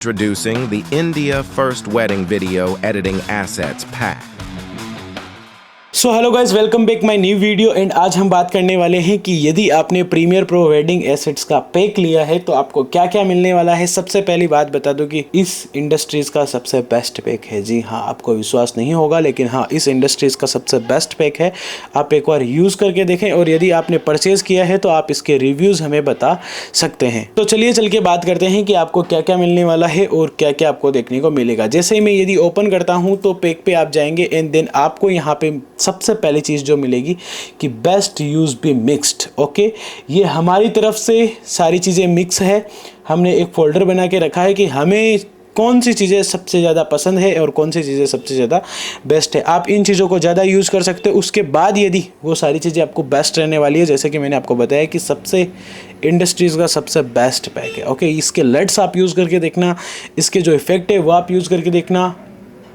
Introducing the India First Wedding Video Editing Assets Pack. So hello guys, welcome back my new video. And आज हम बात करने वाले हैं कि यदि आपने प्रीमियर प्रो वेडिंग एसेट्स का पैक लिया है तो आपको क्या क्या मिलने वाला है। सबसे पहली बात बता दूं कि इस इंडस्ट्रीज का सबसे बेस्ट पैक है। जी हाँ, आपको विश्वास नहीं होगा लेकिन हाँ, इस इंडस्ट्रीज का सबसे बेस्ट पैक है। आप एक बार यूज़ करके देखें और यदि आपने परचेज़ किया है तो आप इसके रिव्यूज़ हमें बता सकते हैं। तो चलिए चल के बात करते हैं कि आपको क्या क्या मिलने वाला है और क्या क्या आपको देखने को मिलेगा। जैसे ही मैं यदि ओपन करता हूँ तो पैक पे आप जाएंगे एंड देन आपको यहाँ पे सबसे पहली चीज़ जो मिलेगी कि best use be mixed. Okay, ये हमारी तरफ से सारी चीज़ें मिक्स है। हमने एक फोल्डर बना के रखा है कि हमें कौन सी चीज़ें सबसे ज़्यादा पसंद है और कौन सी चीज़ें सबसे ज़्यादा बेस्ट है। आप इन चीज़ों को ज़्यादा यूज़ कर सकते हो। उसके बाद यदि वो सारी चीज़ें आपको बेस्ट रहने वाली है, जैसे कि मैंने आपको बताया कि सबसे इंडस्ट्रीज़ का सबसे बेस्ट पैक है। ओके, इसके लट्स आप यूज़ करके देखना, इसके जो इफेक्ट है वो आप यूज़ करके देखना।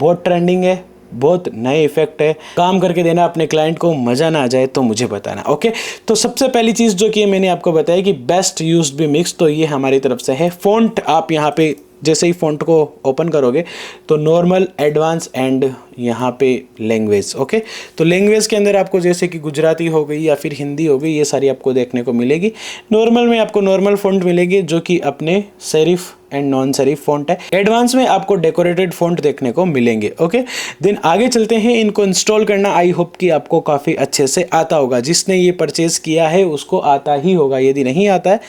बहुत ट्रेंडिंग है, बहुत नए इफेक्ट है। काम करके देना अपने क्लाइंट को, मज़ा ना आ जाए तो मुझे बताना। ओके, तो सबसे पहली चीज़ जो कि मैंने आपको बताया कि बेस्ट यूज्ड बी मिक्स, तो ये हमारी तरफ से है। फ़ॉन्ट आप यहाँ पे जैसे ही फ़ॉन्ट को ओपन करोगे तो नॉर्मल, एडवांस एंड यहाँ पे लैंग्वेज। ओके, तो लैंग्वेज के अंदर आपको जैसे कि गुजराती हो गई या फिर हिंदी हो गई, ये सारी आपको देखने को मिलेगी। नॉर्मल में आपको नॉर्मल फ़ॉन्ट मिलेगी जो कि अपने serif and non serif font है। एडवांस में आपको डेकोरेटेड फ़ॉन्ट देखने को मिलेंगे। ओके, देन आगे चलते हैं। इनको इंस्टॉल करना आई होप कि आपको काफ़ी अच्छे से आता होगा। जिसने ये परचेज़ किया है उसको आता ही होगा। यदि नहीं आता है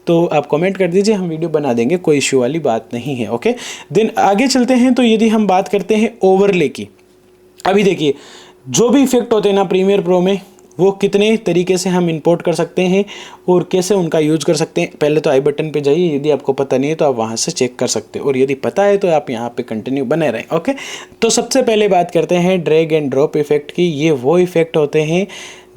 तो आप कमेंट कर दीजिए, हम वीडियो बना देंगे, कोई इश्यू वाली बात नहीं है। ओके, देन आगे चलते हैं। तो यदि हम बात करते हैं ओवरले की, अभी देखिए जो भी इफेक्ट होते हैं ना प्रीमियर प्रो में, वो कितने तरीके से हम इंपोर्ट कर सकते हैं और कैसे उनका यूज कर सकते हैं। पहले तो आई बटन पे जाइए, यदि आपको पता नहीं है तो आप वहाँ से चेक कर सकते हो, और यदि पता है तो आप यहाँ पे कंटिन्यू बने रहें। ओके, तो सबसे पहले बात करते हैं ड्रैग एंड ड्रॉप इफेक्ट की। ये वो इफेक्ट होते हैं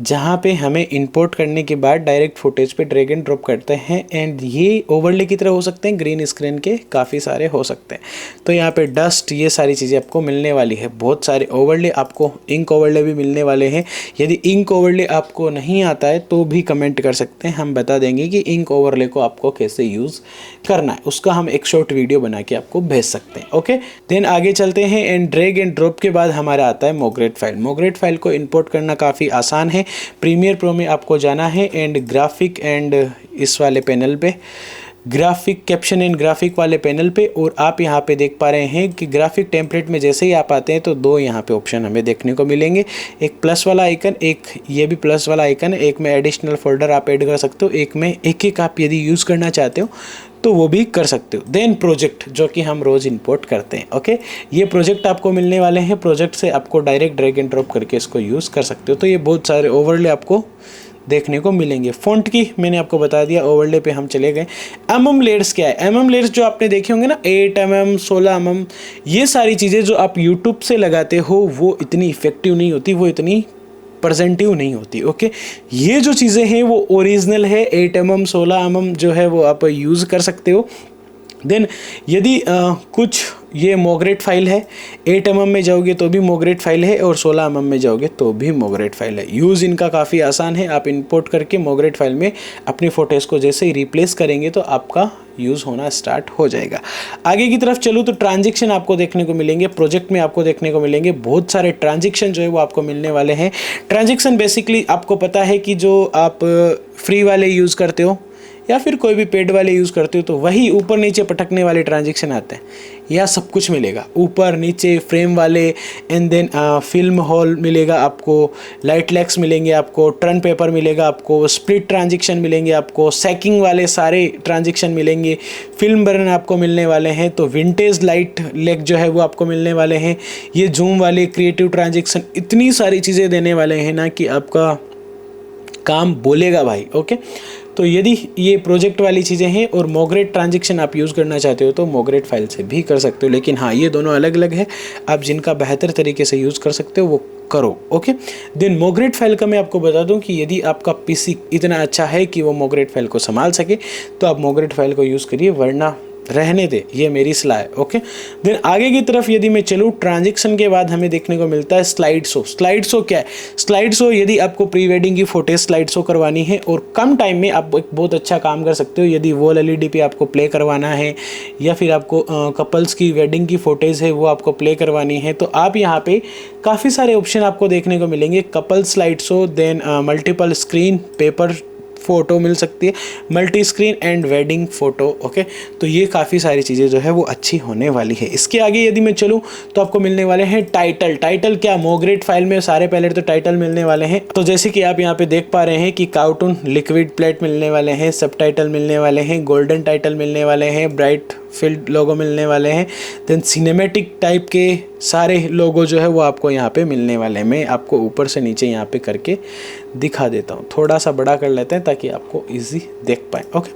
जहाँ पे हमें इंपोर्ट करने के बाद डायरेक्ट फुटेज पे ड्रैग एंड ड्रॉप करते हैं। एंड ये ओवरले की तरह हो सकते हैं, ग्रीन स्क्रीन के काफ़ी सारे हो सकते हैं। तो यहाँ पे डस्ट, ये सारी चीज़ें आपको मिलने वाली है। बहुत सारे ओवरले, आपको इंक ओवरले भी मिलने वाले हैं। यदि इंक ओवरले आपको नहीं आता है तो भी कमेंट कर सकते हैं, हम बता देंगे कि इंक ओवरले को आपको कैसे यूज़ करना है। उसका हम एक शॉर्ट वीडियो बना के आपको भेज सकते हैं। ओके, देन आगे चलते हैं। एंड ड्रैग एंड ड्रॉप के बाद हमारा आता है मोग्रेट फाइल। मोग्रेट फाइल को इंपोर्ट करना काफ़ी आसान है। प्रीमियर प्रो में आपको जाना है एंड ग्राफिक एंड इस वाले पैनल पे, ग्राफिक कैप्शन एंड ग्राफिक वाले पैनल पे, और आप यहाँ पे देख पा रहे हैं कि ग्राफिक टेम्पलेट में जैसे ही आप आते हैं तो दो यहाँ पे ऑप्शन हमें देखने को मिलेंगे। एक प्लस वाला आइकन, एक ये भी प्लस वाला आइकन है। एक में एडिशनल फोल्डर आप ऐड कर सकते हो, एक में एक आप यदि यूज़ करना चाहते हो तो वो भी कर सकते हो। देन प्रोजेक्ट, जो कि हम रोज़ इंपोर्ट करते हैं। ओके, ये प्रोजेक्ट आपको मिलने वाले हैं। प्रोजेक्ट से आपको डायरेक्ट ड्रैग एंड ड्रॉप करके इसको यूज़ कर सकते हो। तो ये बहुत सारे ओवरले आपको देखने को मिलेंगे। फ़ॉन्ट की मैंने आपको बता दिया। ओवरले पे हम चले गए। लेयर्स क्या है? लेयर्स जो आपने देखे होंगे ना, 8 16 ये सारी चीज़ें जो आप यूट्यूब से लगाते हो वो इतनी इफेक्टिव नहीं होती, वो इतनी प्रेजेंटिव नहीं होती। ओके, ये जो चीज़ें हैं वो ओरिजिनल है। 8 16 जो है वो आप यूज़ कर सकते हो। देन यदि कुछ ये मोग्रेट फाइल है, 8 में जाओगे तो भी मोग्रेट फाइल है और 16 में जाओगे तो भी मोग्रेट फाइल है। यूज़ इनका काफ़ी आसान है। आप इंपोर्ट करके मोग्रेट फाइल में अपनी फोटोज़ को जैसे ही रिप्लेस करेंगे तो आपका यूज़ होना स्टार्ट हो जाएगा। आगे की तरफ चलूँ तो ट्रांजेक्शन आपको देखने को मिलेंगे। प्रोजेक्ट में आपको देखने को मिलेंगे बहुत सारे ट्रांजेक्शन जो है वो आपको मिलने वाले हैं। ट्रांजेक्शन बेसिकली आपको पता है कि जो आप फ्री वाले यूज़ करते हो या फिर कोई भी पेड वाले यूज़ करते हो तो वही ऊपर नीचे पटकने वाले ट्रांजेक्शन आते हैं। यह सब कुछ मिलेगा ऊपर नीचे, फ्रेम वाले, एंड देन फिल्म हॉल मिलेगा आपको, लाइट लैक्स मिलेंगे आपको, टर्न पेपर मिलेगा आपको, स्प्लिट ट्रांजेक्शन मिलेंगे आपको, सैकिंग वाले सारे ट्रांजेक्शन मिलेंगे, फिल्म बर्न आपको मिलने वाले हैं। तो विंटेज लाइट लेग जो है वो आपको मिलने वाले हैं। ये जूम वाले क्रिएटिव ट्रांजेक्शन, इतनी सारी चीज़ें देने वाले हैं ना कि आपका काम बोलेगा भाई। ओके, तो यदि ये प्रोजेक्ट वाली चीज़ें हैं और मोग्रेट ट्रांजेक्शन आप यूज़ करना चाहते हो तो मोग्रेट फाइल से भी कर सकते हो। लेकिन हाँ, ये दोनों अलग अलग है। आप जिनका बेहतर तरीके से यूज़ कर सकते हो वो करो। ओके, देन मोग्रेट फाइल का मैं आपको बता दूं कि यदि आपका पीसी इतना अच्छा है कि वो मोग्रेट फाइल को संभाल सके तो आप मोग्रेट फाइल को यूज़ करिए, वरना रहने दे, ये मेरी सलाह है। ओके, देन आगे की तरफ यदि मैं चलूँ, ट्रांजेक्शन के बाद हमें देखने को मिलता है स्लाइड शो। स्लाइड शो क्या है? स्लाइड शो यदि आपको प्री वेडिंग की फोटेज स्लाइड शो करवानी है और कम टाइम में आप एक बहुत अच्छा काम कर सकते हो। यदि वॉल एलईडी पे आपको प्ले करवाना है या फिर आपको कपल्स की वेडिंग की फोटेज है वो आपको प्ले करवानी है, तो आप यहाँ पे काफ़ी सारे ऑप्शन आपको देखने को मिलेंगे। Couple slide show, then multiple screen paper photo मिल सकती है, multi screen and wedding photo. Okay, तो ये काफ़ी सारी चीज़ें जो है वो अच्छी होने वाली है। इसके आगे यदि मैं चलूँ तो आपको मिलने वाले हैं टाइटल। टाइटल क्या? मोग्रेट फाइल में सारे पहले तो टाइटल मिलने वाले हैं। तो जैसे कि आप यहाँ पे देख पा रहे हैं कि कार्टून लिक्विड प्लेट मिलने वाले हैं, सब टाइटल मिलने वाले हैं, गोल्डन टाइटल मिलने वाले हैं, ब्राइट फील्ड लोगो मिलने वाले हैं, देन सिनेमैटिक टाइप के सारे लोगो जो है वो आपको यहाँ पे मिलने वाले हैं। मैं आपको ऊपर से नीचे यहाँ पे करके दिखा देता हूँ, थोड़ा सा बड़ा कर लेते हैं ताकि आपको इजी देख पाए। ओके,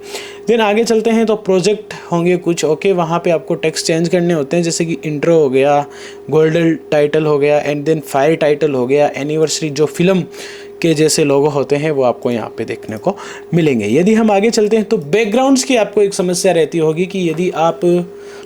देन आगे चलते हैं तो प्रोजेक्ट होंगे कुछ। ओके, वहाँ पे आपको टेक्स्ट चेंज करने होते हैं, जैसे कि इंट्रो हो गया, गोल्डन टाइटल हो गया एंड देन फायर टाइटल हो गया, एनिवर्सरी जो फिल्म के जैसे लोगो होते हैं वो आपको यहाँ पे देखने को मिलेंगे। यदि हम आगे चलते हैं तो बैकग्राउंड्स की आपको एक समस्या रहती होगी कि यदि आप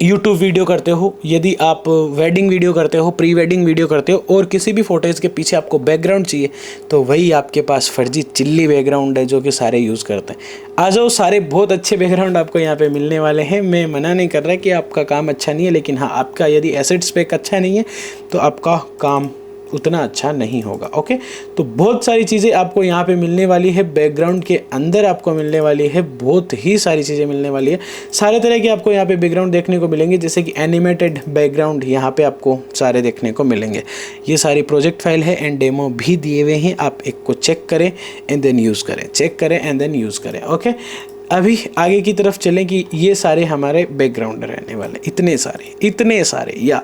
यूट्यूब वीडियो करते हो, यदि आप वेडिंग वीडियो करते हो, प्री वेडिंग वीडियो करते हो और किसी भी फोटोज़ के पीछे आपको बैकग्राउंड चाहिए, तो वही आपके पास फर्जी चिल्ली बैकग्राउंड है जो कि सारे यूज़ करते हैं। आ जाओ, सारे बहुत अच्छे बैकग्राउंड आपको यहाँ पे मिलने वाले हैं। मैं मना नहीं कर रहा कि आपका काम अच्छा नहीं है, लेकिन हाँ, आपका यदि एसेट्स पैक अच्छा नहीं है तो आपका काम उतना अच्छा नहीं होगा। ओके, तो बहुत सारी चीज़ें आपको यहाँ पे मिलने वाली है। बैकग्राउंड के अंदर आपको मिलने वाली है, बहुत ही सारी चीज़ें मिलने वाली है। सारे तरह के आपको यहाँ पे बैकग्राउंड देखने को मिलेंगे, जैसे कि एनिमेटेड बैकग्राउंड यहाँ पे आपको सारे देखने को मिलेंगे। ये सारी प्रोजेक्ट फाइल है एंड डेमो भी दिए हुए हैं, आप एक को चेक करें एंड देन यूज़ करें, चेक करें एंड देन यूज़ करें। ओके, अभी आगे की तरफ चलें कि ये सारे हमारे बैकग्राउंड रहने वाले, इतने सारे या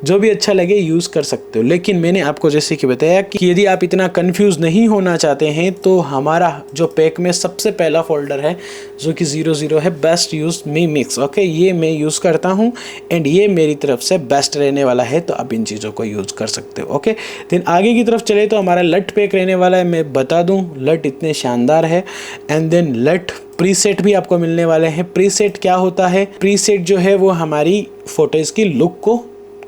जो भी अच्छा लगे यूज़ कर सकते हो। लेकिन मैंने आपको जैसे कि बताया कि यदि आप इतना कंफ्यूज नहीं होना चाहते हैं तो हमारा जो पैक में सबसे पहला फोल्डर है जो कि 00 है, best use me mix. Okay, ये मैं यूज़ करता हूँ एंड ये मेरी तरफ से बेस्ट रहने वाला है, तो आप इन चीज़ों को यूज़ कर सकते हो। ओके, देन आगे की तरफ चले तो हमारा लट पैक रहने वाला है। मैं बता दूँ, लट इतने शानदार है एंड देन लट प्रीसेट भी आपको मिलने वाले हैं। प्रीसेट क्या होता है? प्रीसेट जो है वो हमारी फोटोज की लुक को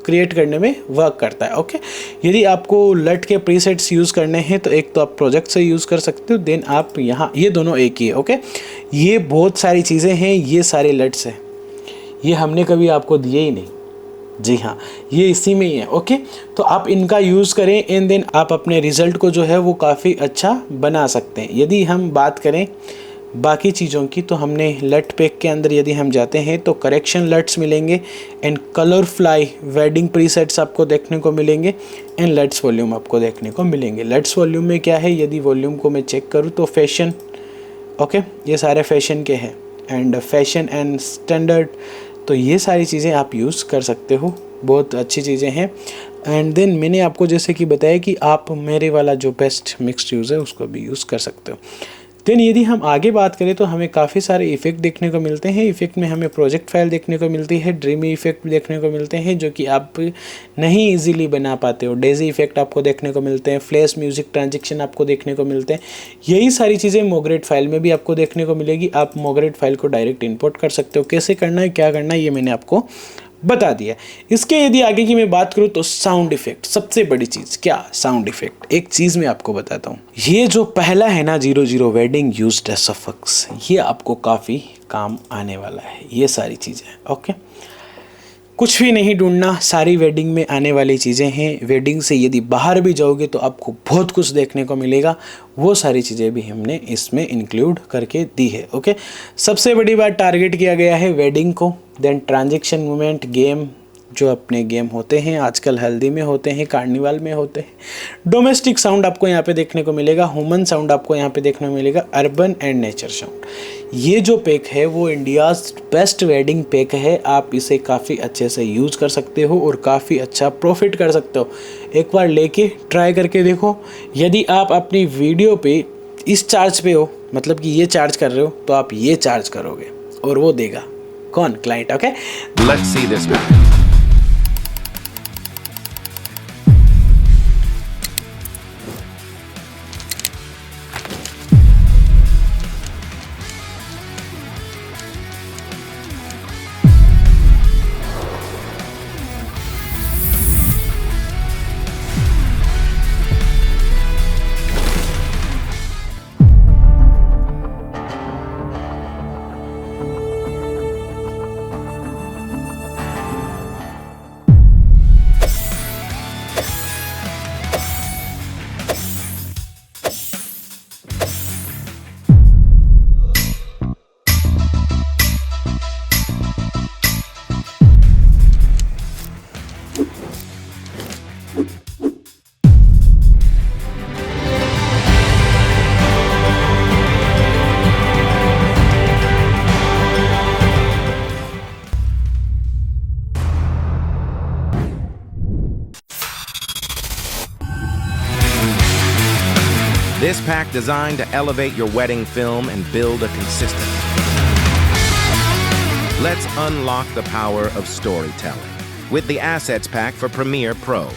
क्रिएट करने में वर्क करता है। ओके, यदि आपको लट के प्रीसेट्स यूज़ करने हैं तो एक तो आप प्रोजेक्ट से यूज़ कर सकते हो, देन आप यहाँ, ये दोनों एक ही है। ओके, ये बहुत सारी चीज़ें हैं, ये सारे लट्स हैं, ये हमने कभी आपको दिए ही नहीं। जी हाँ, ये इसी में ही है। ओके, तो आप इनका यूज़ करें एंड देन आप अपने रिज़ल्ट को जो है वो काफ़ी अच्छा बना सकते हैं। यदि हम बात करें बाकी चीज़ों की तो हमने लट पैक के अंदर यदि हम जाते हैं तो करेक्शन लट्स मिलेंगे and colour fly wedding presets आपको देखने को मिलेंगे एंड लट्स वॉल्यूम आपको देखने को मिलेंगे। लट्स वॉल्यूम में क्या है? यदि वॉल्यूम को मैं चेक करूँ तो फैशन, ओके, ये सारे फैशन के हैं एंड फैशन एंड स्टैंडर्ड, तो ये सारी चीज़ें आप यूज़ कर सकते हो, बहुत अच्छी चीज़ें हैं। एंड देन मैंने आपको जैसे कि बताया कि आप मेरे वाला जो बेस्ट मिक्स्ड यूज़ है उसको भी यूज़ कर सकते हो। देन यदि हम आगे बात करें तो हमें काफ़ी सारे इफ़ेक्ट देखने को मिलते हैं। इफ़ेक्ट में हमें प्रोजेक्ट फाइल देखने को मिलती है, ड्रीमी इफ़ेक्ट देखने को मिलते हैं जो कि आप नहीं इजीली बना पाते हो, डेजी इफ़ेक्ट आपको देखने को मिलते हैं, फ्लैश म्यूज़िक ट्रांजेक्शन आपको देखने को मिलते हैं। यही सारी चीज़ें मोग्रेट फाइल में भी आपको देखने को मिलेगी। आप मोग्रेट फाइल को डायरेक्ट इंपोर्ट कर सकते हो। कैसे करना है, क्या करना है, ये मैंने आपको बता दिया। इसके यदि आगे की मैं बात करूँ तो साउंड इफेक्ट, सबसे बड़ी चीज़ क्या? Sound effect. एक चीज़ मैं आपको बताता हूँ, ये जो पहला है ना 00 वेडिंग यूज्ड एसएफएक्स, ये आपको काफ़ी काम आने वाला है। ये सारी चीज़ें, ओके, कुछ भी नहीं ढूंढना, सारी वेडिंग में आने वाली चीज़ें हैं। वेडिंग से यदि बाहर भी जाओगे तो आपको बहुत कुछ देखने को मिलेगा, वो सारी चीज़ें भी हमने इसमें इंक्लूड करके दी है। ओके, सबसे बड़ी बात, टारगेट किया गया है वेडिंग को। देन ट्रांजेक्शन मूवमेंट, गेम, जो अपने गेम होते हैं आजकल हल्दी में होते हैं, कार्निवाल में होते हैं। डोमेस्टिक साउंड आपको यहाँ पे देखने को मिलेगा, ह्यूमन साउंड आपको यहाँ पे देखने को मिलेगा, अर्बन एंड नेचर साउंड। ये जो पैक है वो इंडियाज़ बेस्ट वेडिंग पैक है। आप इसे काफ़ी अच्छे से यूज़ कर सकते हो और काफ़ी अच्छा प्रॉफिट कर सकते हो। एक बार लेके ट्राई करके देखो। यदि आप अपनी वीडियो पे इस चार्ज पे हो, मतलब कि ये चार्ज कर रहे हो, तो आप ये चार्ज करोगे और वो देगा कौन? Client. Okay, Let's see this man. pack designed to elevate your wedding film and build a consistent. Let's unlock the power of storytelling with the Assets Pack for Premiere Pro.